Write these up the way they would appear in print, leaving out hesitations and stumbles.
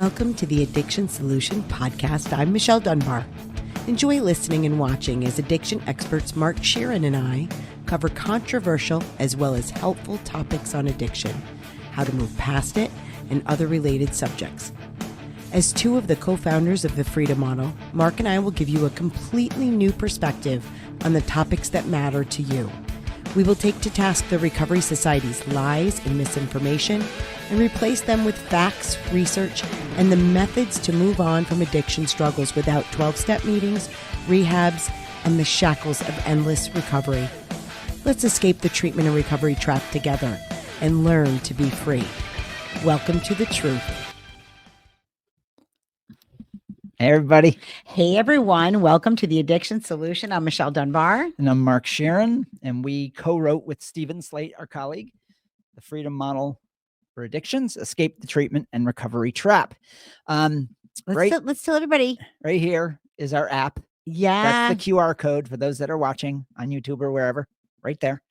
Welcome to the Addiction Solution Podcast. I'm Michelle Dunbar. Enjoy listening and watching as addiction experts Mark Sheeran and I cover controversial as well as helpful topics on addiction, how to move past it, and other related subjects. As two of the co-founders of the Freedom Model, Mark and I will give you a completely new perspective on the topics that matter to you. We will take to task the Recovery Society's lies and misinformation and replace them with facts, research, and the methods to move on from addiction struggles without 12-step meetings, rehabs, and the shackles of endless recovery. Let's escape the treatment and recovery trap together and learn to be free. Welcome to the truth. Hey, everybody. Hey, everyone. Welcome to the Addiction Solution. I'm Michelle Dunbar. And I'm Mark Sheeran, and we co-wrote with Stephen Slate, our colleague, the Freedom Model for Addictions, Escape the Treatment and Recovery Trap. Let's tell everybody. Right here is our app. Yeah. That's the QR code for those that are watching on YouTube or wherever, right there.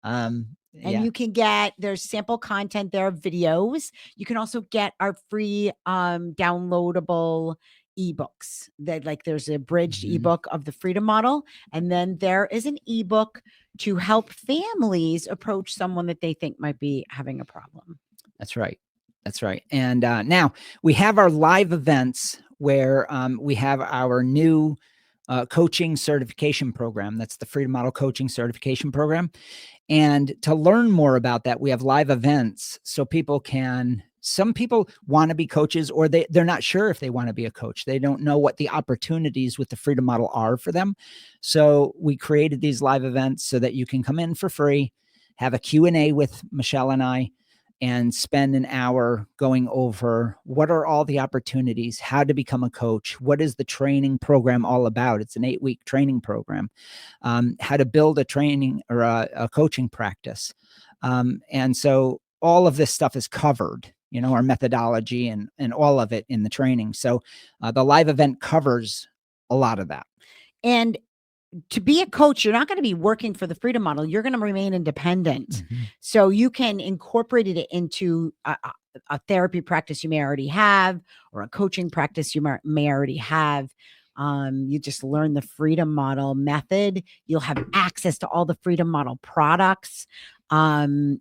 And you can get, there's sample content there, videos. You can also get our free downloadable ebooks. There's a abridged ebook of the Freedom Model, and then there is an ebook to help families approach someone that they think might be having a problem. That's right. That's right. And now we have our live events where we have our new coaching certification program. That's the Freedom Model Coaching Certification Program. And to learn more about that, we have live events so some people want to be coaches, or they're not sure if they want to be a coach. They don't know what the opportunities with the Freedom Model are for them. So we created these live events so that you can come in for free, have a Q&A with Michelle and I, and spend an hour going over what are all the opportunities, how to become a coach, what is the training program all about. It's an 8-week training program, how to build a training or a coaching practice. And so all of this stuff is covered, our methodology and all of it in the training. So the live event covers a lot of that. And to be a coach, you're not going to be working for the Freedom Model. You're going to remain independent. Mm-hmm. So you can incorporate it into a therapy practice you may already have, or a coaching practice you may already have. You just learn the Freedom Model method. You'll have access to all the Freedom Model products. And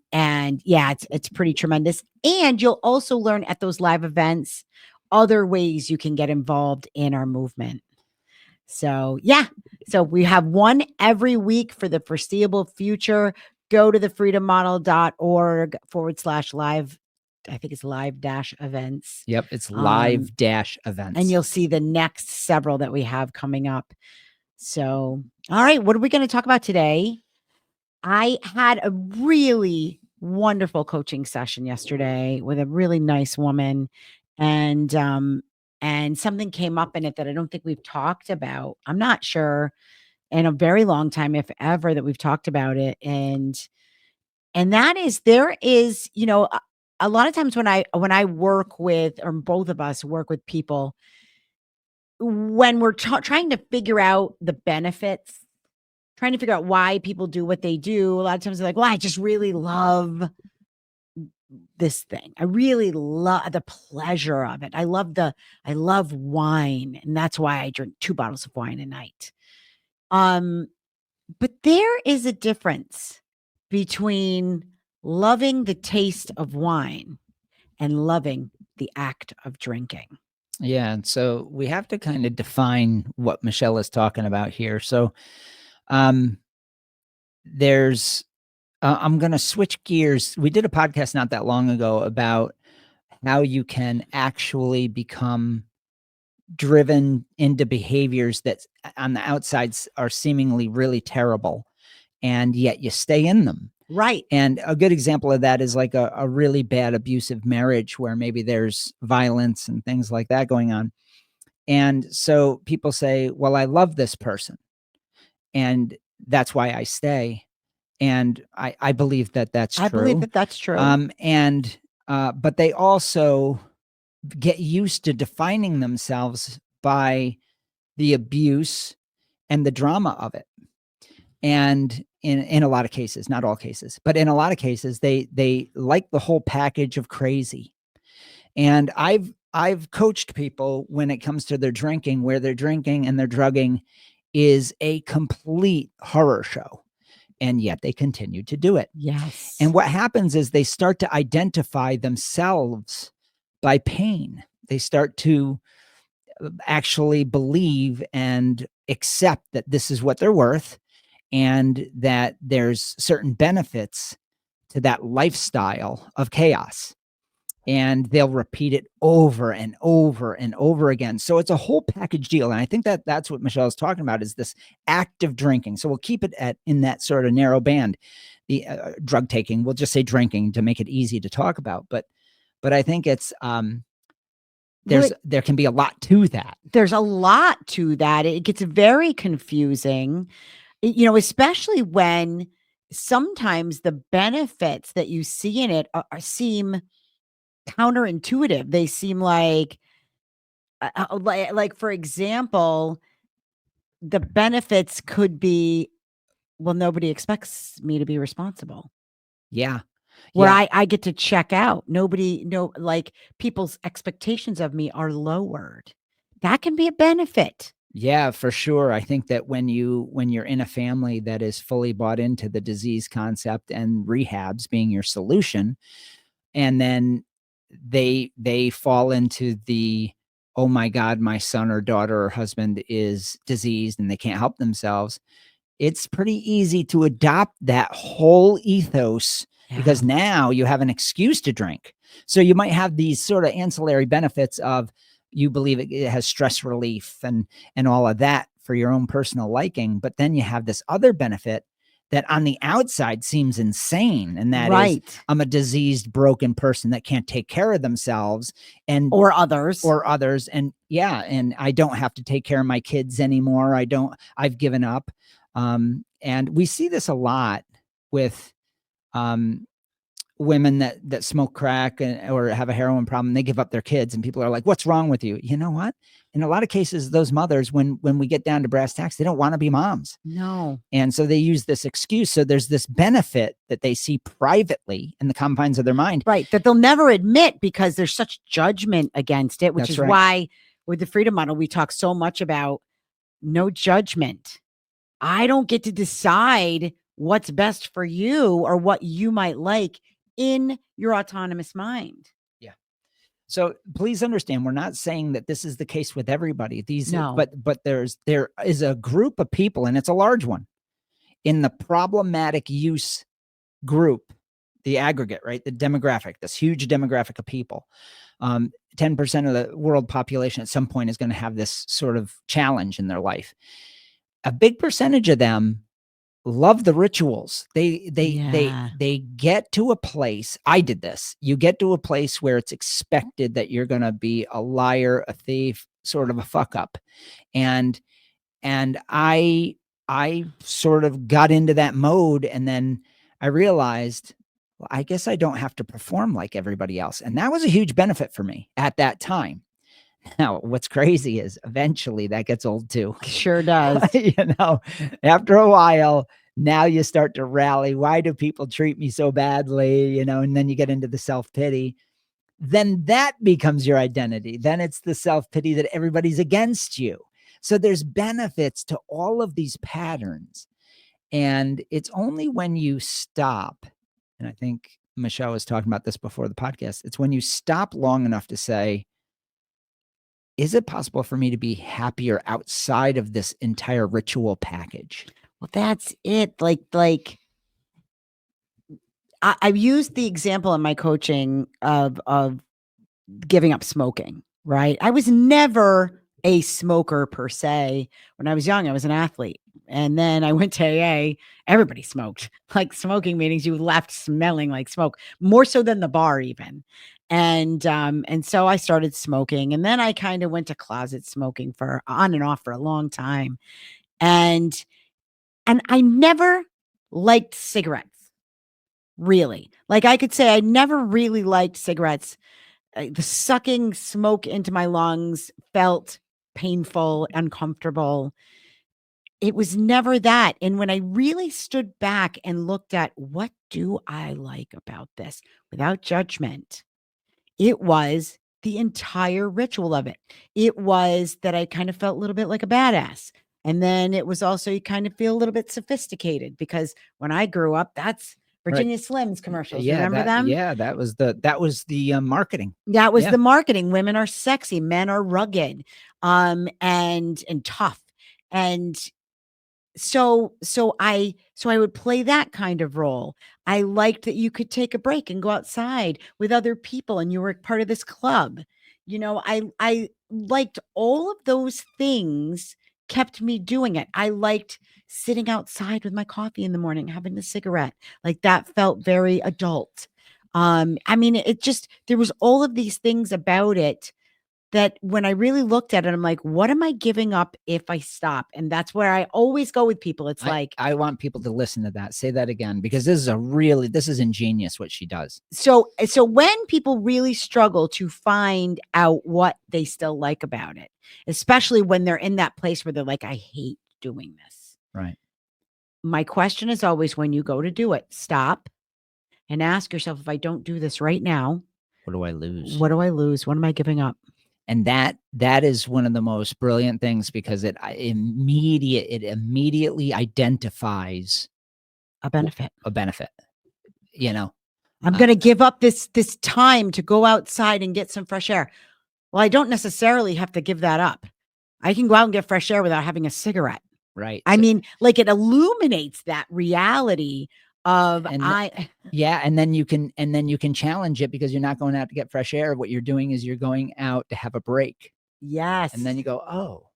yeah, it's pretty tremendous. And you'll also learn at those live events other ways you can get involved in our movement. So yeah, so we have one every week for the foreseeable future. Go to thefreedommodel.org/live. I think it's live-events. Yep, it's live-events. And you'll see the next several that we have coming up. So, all right, what are we going to talk about today? I had a really wonderful coaching session yesterday with a really nice woman, and something came up in it that I don't think we've talked about. I'm not sure in a very long time, if ever, that we've talked about it. And that is, there is, a lot of times when I work with, or both of us work with people, when we're trying to figure out the benefits, trying to figure out why people do what they do, a lot of times they're like, well, I just really love this thing. I really love the pleasure of it. I love wine, and that's why I drink 2 bottles of wine a night. But there is a difference between loving the taste of wine and loving the act of drinking. Yeah, and so we have to kind of define what Michelle is talking about here. So there's I'm going to switch gears. We did a podcast not that long ago about how you can actually become driven into behaviors that on the outsides are seemingly really terrible, and yet you stay in them. Right. And a good example of that is like a really bad abusive marriage where maybe there's violence and things like that going on. And so people say, well, I love this person, and that's why I stay. And I believe that that's true. I believe that that's true. But they also get used to defining themselves by the abuse and the drama of it. And in a lot of cases, not all cases, but in a lot of cases, they like the whole package of crazy. And I've I've coached people when it comes to their drinking, where their drinking and their drugging is a complete horror show, and yet they continue to do it. Yes. And what happens is they start to identify themselves by pain. They start to actually believe and accept that this is what they're worth, and that there's certain benefits to that lifestyle of chaos. And they'll repeat it over and over and over again. So it's a whole package deal. And I think that that's what Michelle is talking about, is this active drinking. So we'll keep it in that sort of narrow band. The drug taking, we'll just say drinking to make it easy to talk about. But I think it's there can be a lot to that. There's a lot to that. It gets very confusing, especially when sometimes the benefits that you see in it seem counterintuitive. They seem like for example, the benefits could be, well, nobody expects me to be responsible. Yeah. Where Yeah. I get to check out. Like people's expectations of me are lowered. That can be a benefit. Yeah, for sure. I think that when you're in a family that is fully bought into the disease concept and rehabs being your solution, and then they fall into the, oh my God, my son or daughter or husband is diseased and they can't help themselves, it's pretty easy to adopt that whole ethos, because now you have an excuse to drink. So you might have these sort of ancillary benefits of, you believe it has stress relief and all of that for your own personal liking. But then you have this other benefit that on the outside seems insane. And that is, I'm a diseased, broken person that can't take care of themselves or others. And yeah, and I don't have to take care of my kids anymore. I've given up. And we see this a lot with women that smoke crack or have a heroin problem. They give up their kids, and people are like, what's wrong with you? You know what? In a lot of cases, those mothers, when we get down to brass tacks, they don't want to be moms. No. And so they use this excuse. So there's this benefit that they see privately in the confines of their mind. Right. That they'll never admit because there's such judgment against it, which is why with the Freedom Model, we talk so much about no judgment. I don't get to decide what's best for you or what you might like in your autonomous mind. Yeah. So please understand, we're not saying that this is the case with everybody. But there is a group of people, and it's a large one, in the problematic use group, the aggregate, right? The demographic, this huge demographic of people. 10% of the world population at some point is going to have this sort of challenge in their life. A big percentage of them love the rituals. They get to a place. I did this. You get to a place where it's expected that you're going to be a liar, a thief, sort of a fuck up. And I sort of got into that mode, and then I realized, well, I guess I don't have to perform like everybody else. And that was a huge benefit for me at that time. Now, what's crazy is eventually that gets old too. Sure does. After a while, now you start to rally. Why do people treat me so badly? And then you get into the self-pity. Then that becomes your identity. Then it's the self-pity that everybody's against you. So there's benefits to all of these patterns. And it's only when you stop, and I think Michelle was talking about this before the podcast, it's when you stop long enough to say, is it possible for me to be happier outside of this entire ritual package? Well, that's it. Like I've used the example in my coaching of giving up smoking, right? I was never a smoker per se. When I was young, I was an athlete. And then I went to AA. Everybody smoked. Like smoking meetings, you left smelling like smoke, more so than the bar even. And so I started smoking, and then I kind of went to closet smoking for on and off for a long time. And I never liked cigarettes, really. Like I could say I never really liked cigarettes. The sucking smoke into my lungs felt painful, uncomfortable. It was never that. And when I really stood back and looked at what do I like about this without judgment, it was the entire ritual of it. It was that I kind of felt a little bit like a badass. And then it was also you kind of feel a little bit sophisticated because when I grew up, that's Virginia Slims commercials. Remember them? Yeah, that was the marketing. That was Yeah. the marketing. Women are sexy, men are rugged, and tough. And so I would play that kind of role. I liked that you could take a break and go outside with other people and you were part of this club. I liked all of those things kept me doing it. I liked sitting outside with my coffee in the morning, having a cigarette. Like that felt very adult. I mean, it just there was all of these things about it that when I really looked at it, I'm like, what am I giving up if I stop? And that's where I always go with people. It's like, I want people to listen to that. Say that again, because this is ingenious what she does. so when people really struggle to find out what they still like about it, especially when they're in that place where they're like, I hate doing this. Right. My question is always when you go to do it, stop and ask yourself, if I don't do this right now, What do I lose? what do I lose? What am I giving up? And that is one of the most brilliant things because it immediately identifies A benefit. a benefit. You know, I'm going to give up this time to go outside and get some fresh air. Well, I don't necessarily have to give that up. I can go out and get fresh air without having a cigarette. right. I mean, like it illuminates that reality of yeah, and then you can challenge it because you're not going out to get fresh air. What you're doing is you're going out to have a break. Yes. And then you go, oh,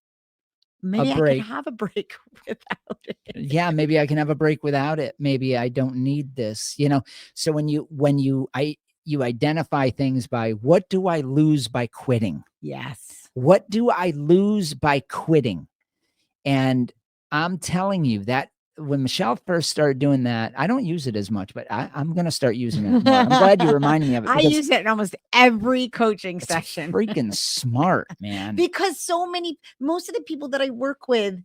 maybe I break. can have a break without it. Yeah, maybe I can have a break without it. Maybe I don't need this, So when you identify things by what do I lose by quitting? Yes. What do I lose by quitting? And I'm telling you that when Michelle first started doing that, I don't use it as much, but I'm going to start using it more. I'm glad you reminded me of it. I use it in almost every coaching It's session. freaking smart, man. Because most of the people that I work with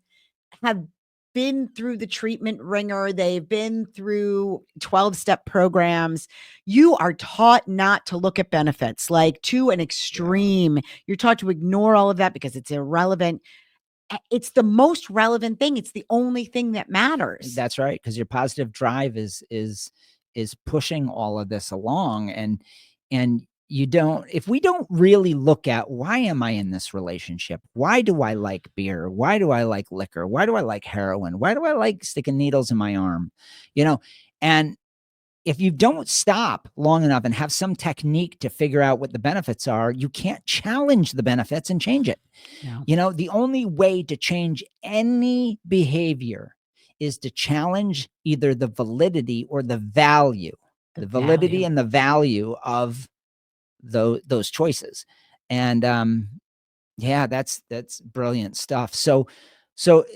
have been through the treatment ringer. They've been through 12-step programs. You are taught not to look at benefits, like to an extreme. Yeah. You're taught to ignore all of that because it's irrelevant. It's the most relevant thing. It's the only thing that matters. That's right. Because your positive drive is pushing all of this along. And if we don't really look at why am I in this relationship? Why do I like beer? Why do I like liquor? Why do I like heroin? Why do I like sticking needles in my arm? And if you don't stop long enough and have some technique to figure out what the benefits are, you can't challenge the benefits and change it. No. The only way to change any behavior is to challenge either the validity or the value, the validity and the value of those choices. And yeah, that's brilliant stuff. So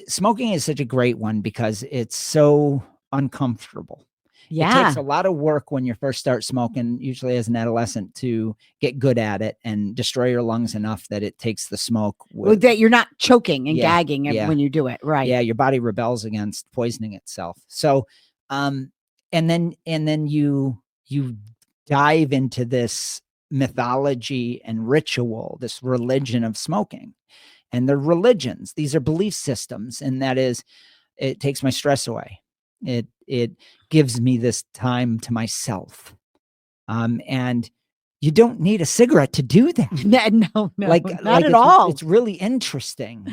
smoking is such a great one because it's so uncomfortable. Yeah. It takes a lot of work when you first start smoking, usually as an adolescent, to get good at it and destroy your lungs enough that it takes the smoke. That you're not choking and gagging when you do it. Right. Yeah. Your body rebels against poisoning itself. So, and then you dive into this mythology and ritual, this religion of smoking. And the religions, these are belief systems. And that is, it takes my stress away. It gives me this time to myself. And you don't need a cigarette to do that. No, not at all. It's really interesting,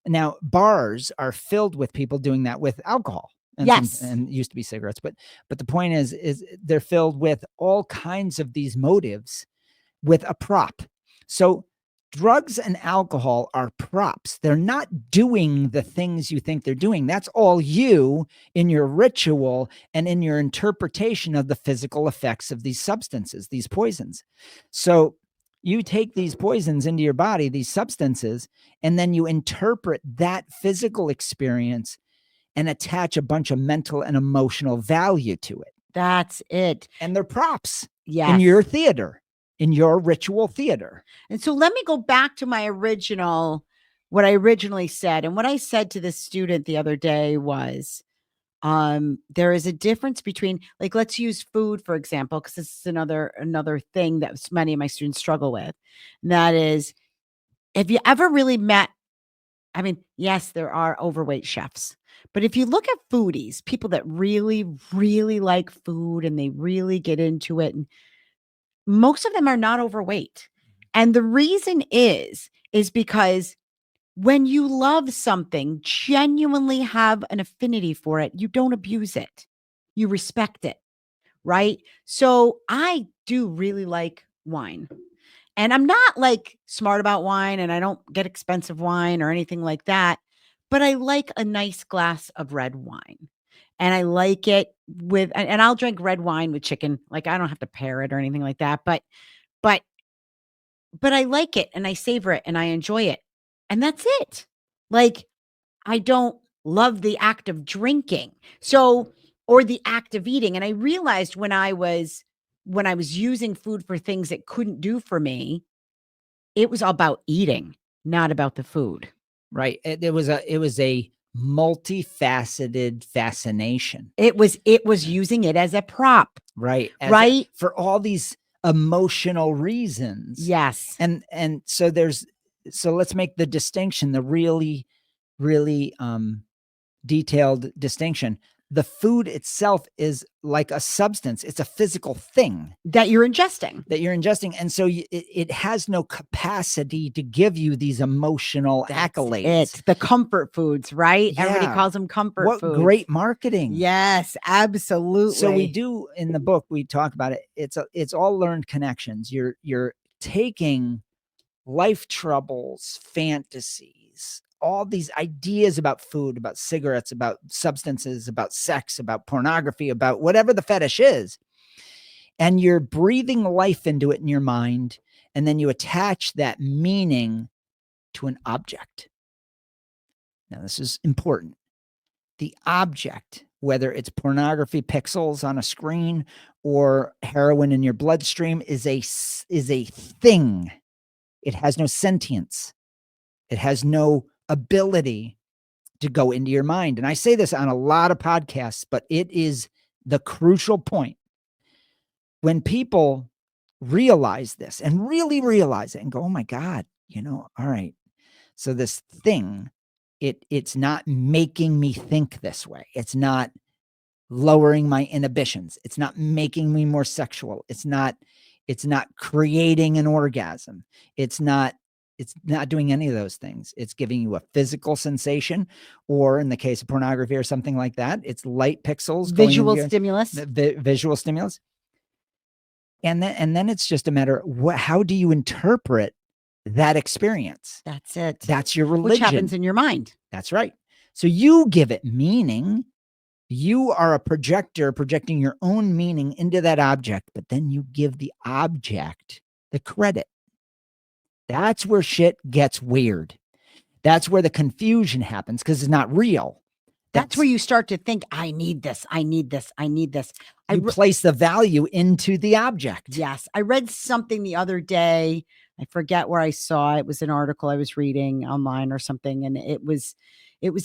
Now, bars are filled with people doing that with alcohol. And yes. And used to be cigarettes, but the point is they're filled with all kinds of these motives with a prop. So drugs and alcohol are props. They're not doing the things you think they're doing. That's all you in your ritual and in your interpretation of the physical effects of these substances, these poisons. So you take these poisons into your body, these substances, and then you interpret that physical experience and attach a bunch of mental and emotional value to it. That's it. And they're props in your theater. In your ritual theater. And so let me go back to what I originally said. And what I said to this student the other day was, There is a difference between, like, let's use food, for example, because this is another thing that many of my students struggle with. And that is, have you ever really met, I mean, yes, there are overweight chefs, but if you look at foodies, people that really, really like food and they really get into it, and most of them are not overweight. And the reason is because when you love something, genuinely have an affinity for it, you don't abuse it. You respect it, right? So I do really like wine. And I'm not like smart about wine and I don't get expensive wine or anything like that, but I like a nice glass of red wine. And I like it with, and I'll drink red wine with chicken. Like I don't have to pair it or anything like that, but but I like it and I savor it and I enjoy it. And that's it. Like I don't love the act of drinking. So, or the act of eating. And I realized when I was using food for things it couldn't do for me, it was about eating, not about the food. Right. It was a multifaceted fascination. It was using it as a prop. Right. Right? For all these emotional reasons. Yes. And so let's make the distinction, the really, really detailed distinction. The food itself is like a substance. It's a physical thing That you're ingesting. And so it has no capacity to give you these emotional accolades. It's the comfort foods, right? Everybody Yeah. calls them comfort What foods. great marketing. Yes, absolutely. So we do, in the book, we talk about it. It's all learned connections. You're taking life troubles, fantasies, all these ideas about food, about cigarettes, about substances, about sex, about pornography, about whatever the fetish is. And you're breathing life into it in your mind. And then you attach that meaning to an object. Now, this is important. The object, whether it's pornography pixels on a screen or heroin in your bloodstream, is a thing. It has no sentience. It has no ability to go into your mind. And I say this on a lot of podcasts, but it is the crucial point. When people realize this and really realize it and go, oh my God, all right. So this thing, it's not making me think this way. It's not lowering my inhibitions. It's not making me more sexual. It's not creating an orgasm. It's not doing any of those things. It's giving you a physical sensation, or in the case of pornography or something like that, it's light pixels, visual stimulus. Visual stimulus. And then it's just a matter of how do you interpret that experience? That's it. That's your religion. Which happens in your mind. That's right. So you give it meaning. You are a projector projecting your own meaning into that object, but then you give the object the credit. That's where shit gets weird. That's where the confusion happens because it's not real. That's where you start to think, I need this. I need this. I need this. You place the value into the object. Yes. I read something the other day. I forget where I saw it. It was an article I was reading online or something. And it was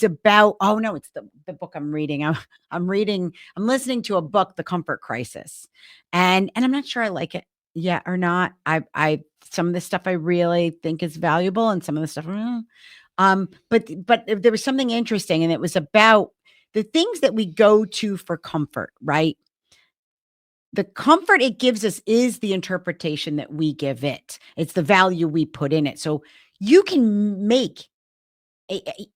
about, oh no, it's the book I'm reading. I'm listening to a book, The Comfort Crisis. And I'm not sure I like it yet or not. I some of the stuff I really think is valuable and some of the stuff, but there was something interesting, and it was about the things that we go to for comfort, right? The comfort it gives us is the interpretation that we give it. It's the value we put in it. So you can make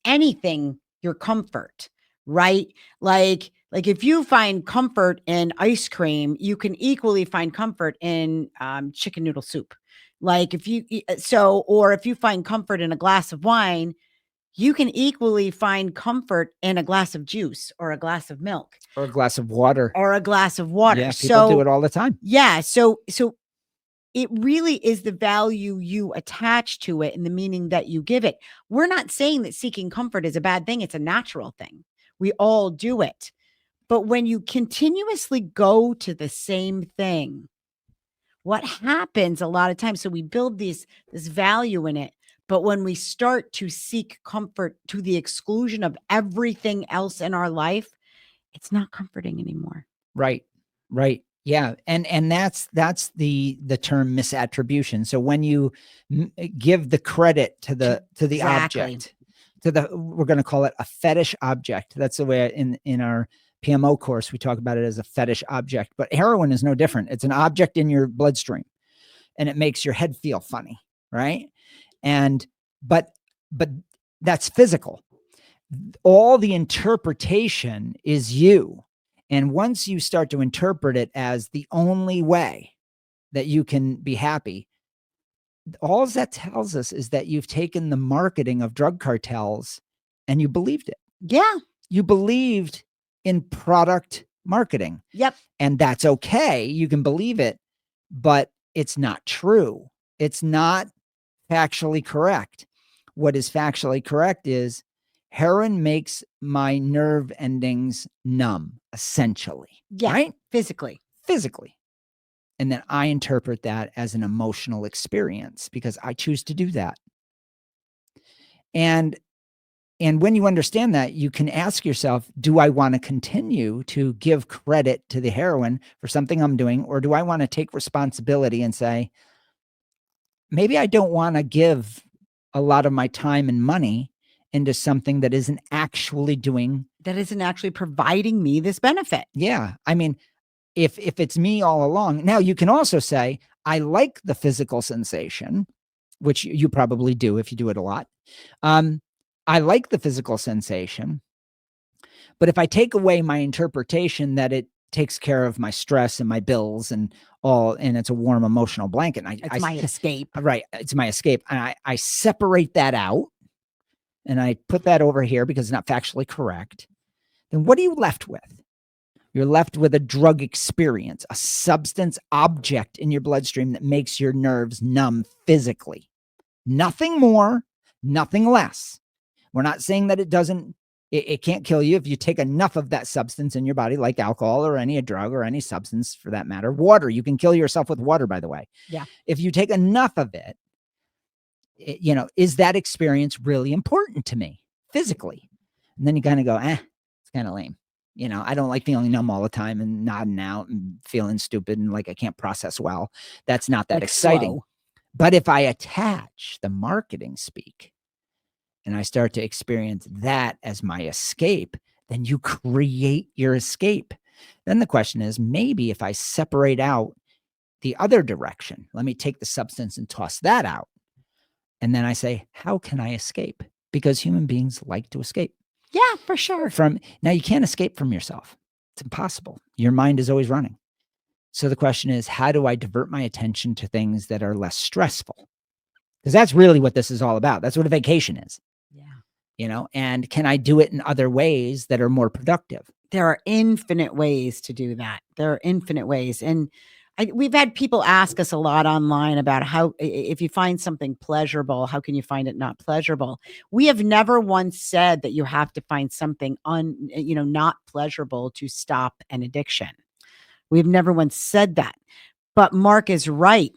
anything your comfort, right? Like if you find comfort in ice cream, you can equally find comfort in chicken noodle soup. Like if you find comfort in a glass of wine, you can equally find comfort in a glass of juice or a glass of milk or a glass of water. Yeah, people do it all the time. Yeah. So it really is the value you attach to it and the meaning that you give it. We're not saying that seeking comfort is a bad thing. It's a natural thing. We all do it. But when you continuously go to the same thing, what happens a lot of times, so we build this value in it, but when we start to seek comfort to the exclusion of everything else in our life, it's not comforting anymore. Right. Right. Yeah. And that's the term misattribution. So when you give the credit to the Exactly. object, we're going to call it a fetish object. That's the way in our PMO course, we talk about it as a fetish object, but heroin is no different. It's an object in your bloodstream and it makes your head feel funny. Right. And, but that's physical. All the interpretation is you. And once you start to interpret it as the only way that you can be happy, all that tells us is that you've taken the marketing of drug cartels and you believed it. Yeah. You believed in product marketing. Yep. And that's okay. You can believe it, but it's not true. It's not factually correct. What is factually correct is heroin makes my nerve endings numb, essentially. Yeah. Right? Physically. And then I interpret that as an emotional experience because I choose to do that. And when you understand that, you can ask yourself, do I want to continue to give credit to the heroin for something I'm doing? Or do I want to take responsibility and say, maybe I don't want to give a lot of my time and money into something that isn't actually providing me this benefit. Yeah. I mean, if it's me all along, now you can also say, I like the physical sensation, which you probably do if you do it a lot. I like the physical sensation, but if I take away my interpretation that it takes care of my stress and my bills and all, and it's a warm emotional blanket. It's my escape. Right. It's my escape. And I separate that out and I put that over here because it's not factually correct. Then what are you left with? You're left with a drug experience, a substance object in your bloodstream that makes your nerves numb physically. Nothing more, nothing less. We're not saying that it can't kill you if you take enough of that substance in your body, like alcohol or any drug or any substance for that matter. Water, you can kill yourself with water, by the way. Yeah. If you take enough of it, is that experience really important to me physically? And then you kind of go, it's kind of lame. I don't like feeling numb all the time and nodding out and feeling stupid and like I can't process well. That's not that exciting. Slow. But if I attach the marketing speak and I start to experience that as my escape, then you create your escape. Then the question is, maybe if I separate out the other direction, let me take the substance and toss that out. And then I say, how can I escape? Because human beings like to escape. Yeah, for sure. Now you can't escape from yourself. It's impossible. Your mind is always running. So the question is, how do I divert my attention to things that are less stressful? Because that's really what this is all about. That's what a vacation is. Yeah. And can I do it in other ways that are more productive? There are infinite ways to do that. There are infinite ways. And we've had people ask us a lot online about how, if you find something pleasurable, how can you find it not pleasurable? We have never once said that you have to find something not pleasurable to stop an addiction. We've never once said that. But Mark is right.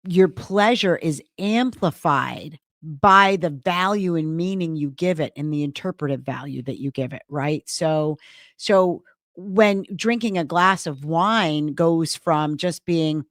Your pleasure is amplified by the value and meaning you give it and the interpretive value that you give it, right? So when drinking a glass of wine goes from just being,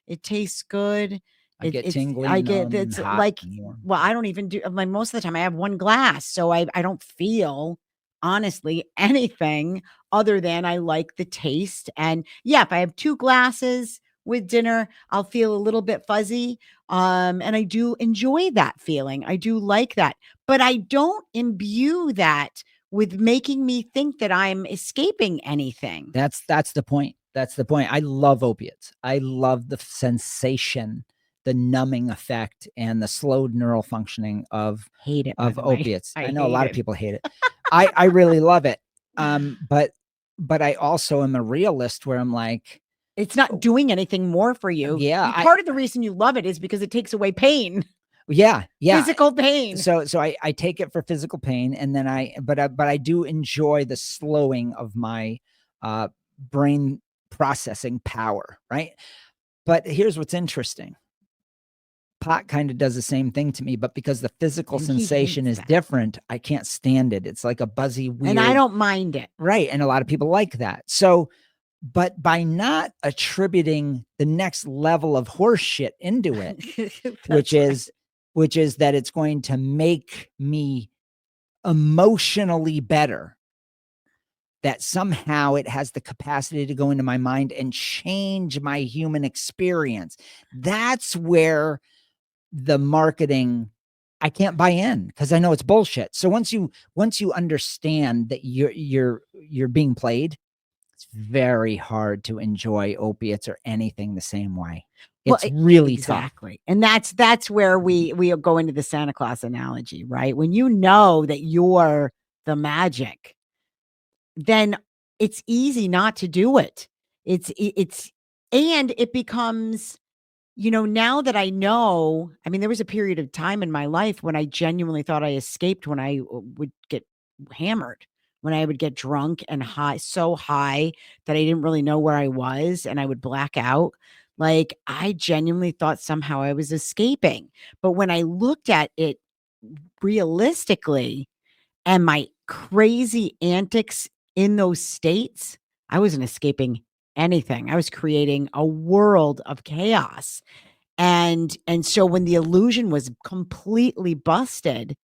it tastes good. I get tingly. It's like, well, I don't even do, like, most of the time I have one glass. So I don't feel honestly anything other than I like the taste. And yeah, if I have 2 glasses with dinner, I'll feel a little bit fuzzy. And I do enjoy that feeling. I do like that, but I don't imbue that with making me think that I'm escaping anything. That's the point. That's the point. I love opiates. I love the sensation, the numbing effect, and the slowed neural functioning of opiates. I know a lot of people hate it. I really love it. But I also am a realist where I'm like, it's not doing anything more for you. Yeah. Part of the reason you love it is because it takes away pain. Yeah. Physical pain. So I take it for physical pain, and then but I do enjoy the slowing of my brain processing power, right? But here's what's interesting. pot kind of does the same thing to me, but because the physical And he sensation hates is that. different, I can't stand it. It's like a buzzy, weird. And I don't mind it. Right. And a lot of people like that. So, but by not attributing the next level of horse shit into it, which is that it's going to make me emotionally better, that somehow it has the capacity to go into my mind and change my human experience. That's where the marketing, I can't buy in, because I know it's bullshit. So once you understand that you're being played, it's very hard to enjoy opiates or anything the same way. It's really tough. Exactly. And that's where we go into the Santa Claus analogy, right? When you know that you're the magic, then it's easy not to do it. And it becomes, now that I know, I mean, there was a period of time in my life when I genuinely thought I escaped when I would get hammered, when I would get drunk and high, so high that I didn't really know where I was and I would black out. Like, I genuinely thought somehow I was escaping. But when I looked at it realistically and my crazy antics in those states, I wasn't escaping anything. I was creating a world of chaos. And so when the illusion was completely busted,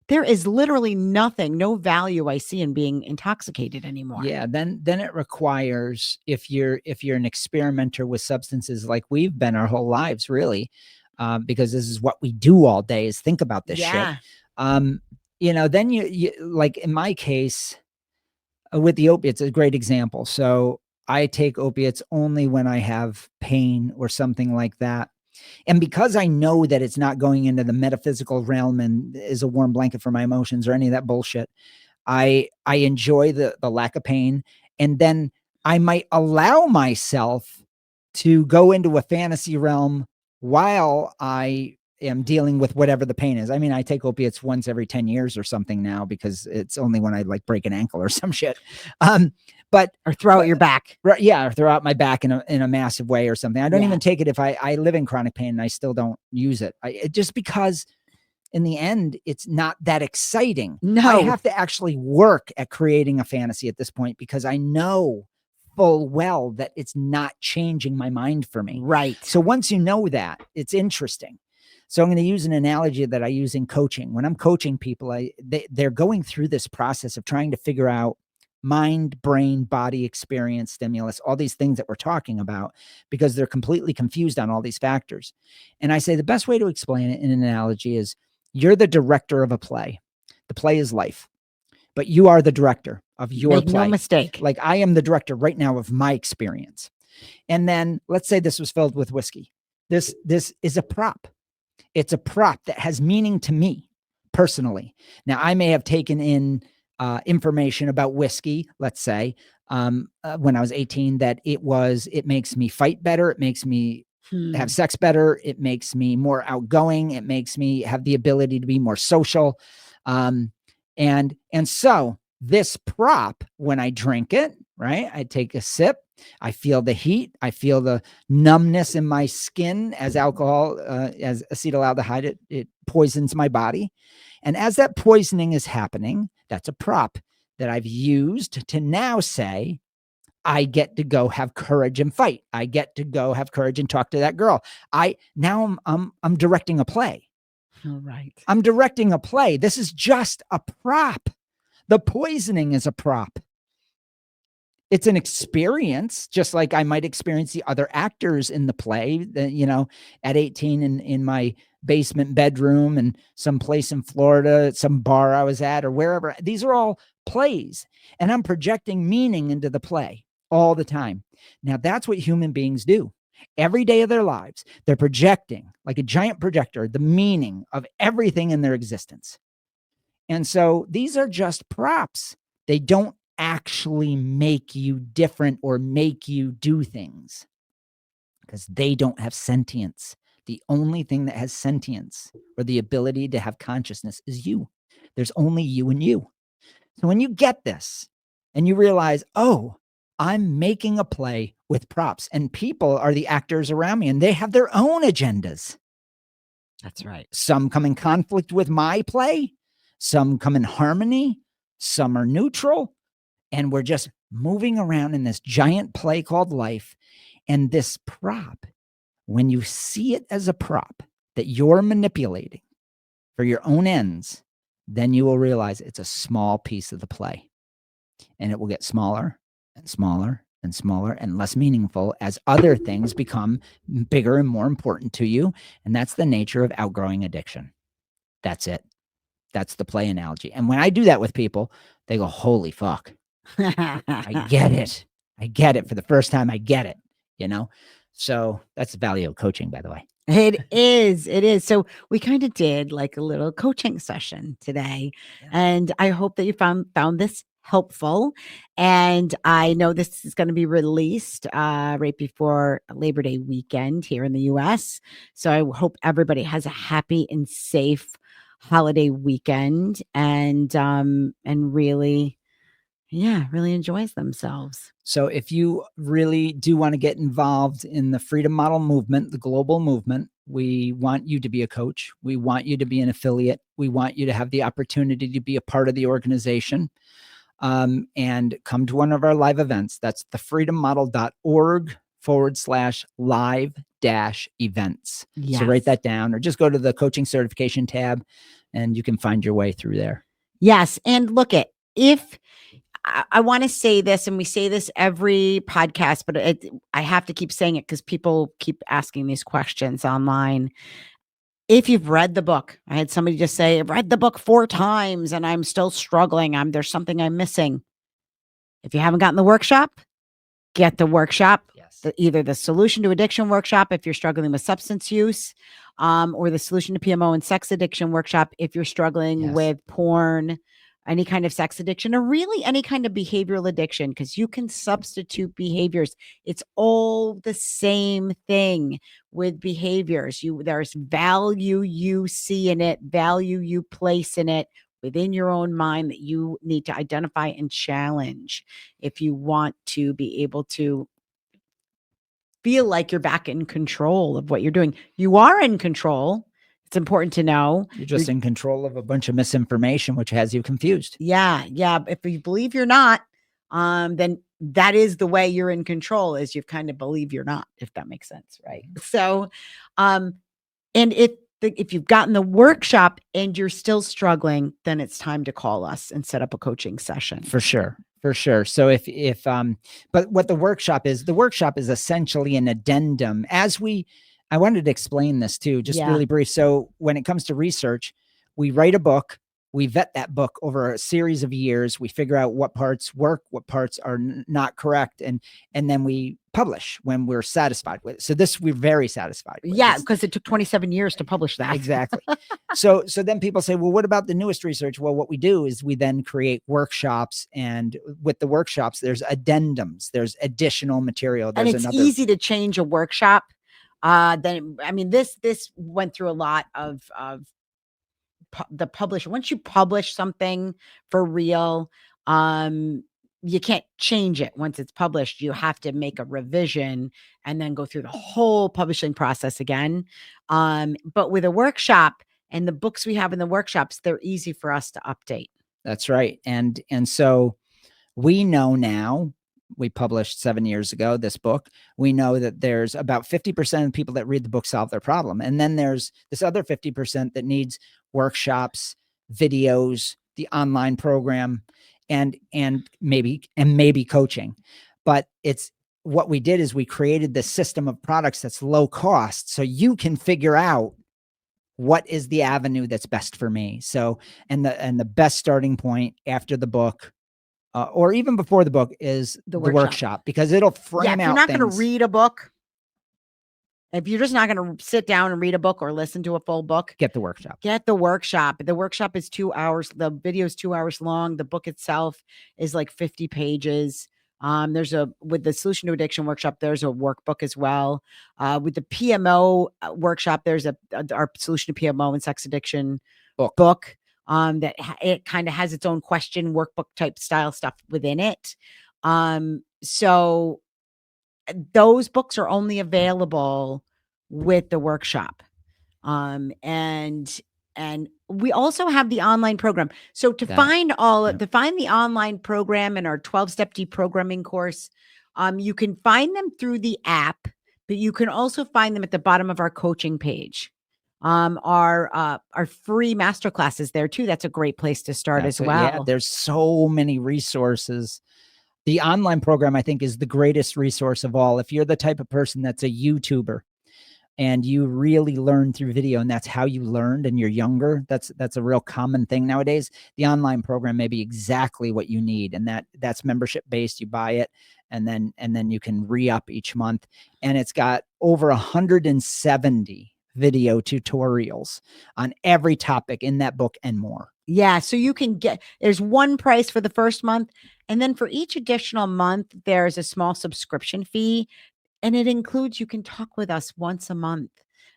there is literally nothing, no value I see in being intoxicated anymore. Yeah, then it requires, if you're an experimenter with substances like we've been our whole lives, really, because this is what we do all day, is think about this shit. Then you like in my case with the opiates, a great example. So I take opiates only when I have pain or something like that. And because I know that it's not going into the metaphysical realm and is a warm blanket for my emotions or any of that bullshit, I enjoy the lack of pain. And then I might allow myself to go into a fantasy realm while I am dealing with whatever the pain is. I mean, I take opiates once every 10 years or something now, because it's only when I like break an ankle or some shit. Or throw out your back. Right. Yeah. Or throw out my back in a massive way or something. I don't even take it if I live in chronic pain and I still don't use it. Just because in the end, it's not that exciting. No. I have to actually work at creating a fantasy at this point, because I know full well that it's not changing my mind for me. Right. So once you know that, it's interesting. So I'm going to use an analogy that I use in coaching. When I'm coaching people, they're going through this process of trying to figure out mind, brain, body experience, stimulus, all these things that we're talking about, because they're completely confused on all these factors. And I say the best way to explain it in an analogy is, you're the director of a play. The play is life, but you are the director of your play. No mistake. Like, I am the director right now of my experience. And then let's say this was filled with whiskey. This is a prop. It's a prop that has meaning to me personally. Now, I may have taken in information about whiskey, let's say, when I was 18, that it makes me fight better. It makes me have sex better. It makes me more outgoing. It makes me have the ability to be more social. And so this prop, when I drink it, right, I take a sip, I feel the heat, I feel the numbness in my skin as alcohol, as acetaldehyde, it poisons my body. And as that poisoning is happening, that's a prop that I've used to now say, I get to go have courage and fight. I get to go have courage and talk to that girl. I'm directing a play. All right. I'm directing a play. This is just a prop. The poisoning is a prop. It's an experience, just like I might experience the other actors in the play, at 18 in my basement bedroom and some place in Florida, some bar I was at or wherever. These are all plays, and I'm projecting meaning into the play all the time. Now, that's what human beings do. Every day of their lives, they're projecting, like a giant projector, the meaning of everything in their existence. And so these are just props. They don't actually make you different or make you do things, because they don't have sentience. The only thing that has sentience or the ability to have consciousness is you. There's only you and you. So when you get this and you realize, oh, I'm making a play with props, and people are the actors around me, and they have their own agendas. That's right. Some come in conflict with my play, some come in harmony, some are neutral, and we're just moving around in this giant play called life. And this prop, when you see it as a prop that you're manipulating for your own ends, then you will realize it's a small piece of the play. And it will get smaller and smaller and smaller and less meaningful as other things become bigger and more important to you. And that's the nature of outgrowing addiction. That's it. That's the play analogy. And when I do that with people, they go, holy fuck, I get it. I get it. For the first time, I get it, you know? So that's the value of coaching, by the way. It is. It is. So we kind of did like a little coaching session today. Yeah. And I hope that you found this helpful. And I know this is going to be released right before Labor Day weekend here in the US. So I hope everybody has a happy and safe holiday weekend and really really enjoys themselves. So if you really do want to get involved in the Freedom Model movement, the global movement, we want you to be a coach. We want you to be an affiliate. We want you to have the opportunity to be a part of the organization and come to one of our live events. That's thefreedommodel.org/live-events. Yes. So write that down or just go to the coaching certification tab and you can find your way through there. Yes. And look at if I want to say this, and we say this every podcast, but I have to keep saying it because people keep asking these questions online. If you've read the book, I had somebody just say, I've read the book 4 times and I'm still struggling. There's something I'm missing. If you haven't gotten the workshop, get the workshop. Yes. Either the Solution to Addiction workshop if you're struggling with substance use, or the Solution to PMO and Sex Addiction workshop if you're struggling Yes. with porn, any kind of sex addiction, or really any kind of behavioral addiction, because you can substitute behaviors. It's all the same thing with behaviors. There's value you see in it, value you place in it within your own mind that you need to identify and challenge if you want to be able to feel like you're back in control of what you're doing. You are in control. It's important to know. You're just in control of a bunch of misinformation, which has you confused. Yeah. If you believe you're not, then that is the way you're in control, is you kind of believe you're not, if that makes sense. Right. So, and if you've gotten the workshop and you're still struggling, then it's time to call us and set up a coaching session. For sure. So but what the workshop is essentially an addendum. I wanted to explain this too, just really brief. So when it comes to research, we write a book, we vet that book over a series of years. We figure out what parts work, what parts are not correct. And then we publish when we're satisfied with it. So this, we're very satisfied with. Yeah. Because it took 27 years to publish that. Exactly. So then people say, well, what about the newest research? Well, what we do is we then create workshops, and with the workshops, there's addendums, there's additional material. And it's easy to change a workshop. This went through a lot of the publisher. Once you publish something for real, you can't change it once it's published. You have to make a revision and then go through the whole publishing process again. But with a workshop and the books we have in the workshops, they're easy for us to update. That's right. And so we know now, we published 7 years ago, this book. We know that there's about 50% of people that read the book solve their problem. And then there's this other 50% that needs workshops, videos, the online program, and maybe coaching. But it's what we did is we created this system of products that's low cost. So you can figure out what is the avenue that's best for me. So, and the best starting point after the book, or even before the book, is the workshop, because it'll frame out. If you're not going to read a book, if you're just not going to sit down and read a book or listen to a full book, get the workshop. Get the workshop. The workshop is 2 hours. The video is 2 hours long. The book itself is like 50 pages. With the Solution to Addiction workshop, there's a workbook as well. With the PMO workshop, there's our Solution to PMO and Sex Addiction book. That it kind of has its own question workbook type style stuff within it. So those books are only available with the workshop. And we also have the online program. So to That- find yeah. to find the online program and our 12-step deprogramming course, you can find them through the app, but you can also find them at the bottom of our coaching page. Our free masterclasses there too. That's a great place to start as well. Yeah, there's so many resources. The online program, I think, is the greatest resource of all. If you're the type of person that's a YouTuber and you really learn through video and that's how you learned and you're younger, that's a real common thing nowadays. The online program may be exactly what you need. And that's membership based. You buy it and then you can re-up each month. And it's got over 170 video tutorials on every topic in that book and more. Yeah, so you can there's one price for the first month, and then for each additional month, there's a small subscription fee, and it includes you can talk with us once a month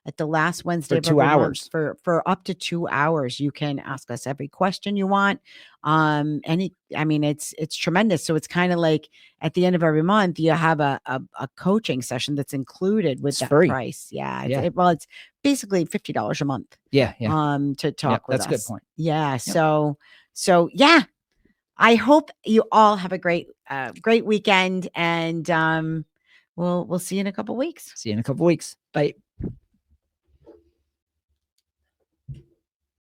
at the last Wednesday For of 2 every hours. month for up to 2 hours. You can ask us every question you want. It's tremendous. So it's kind of like at the end of every month, you have a coaching session that's included with It's that free. price. Yeah. Yeah. It's basically $50 a month. Yeah. To talk with us. That's a good point. Yeah. So yeah. I hope you all have a great weekend, and we'll see you in a couple weeks. See you in a couple weeks. Bye.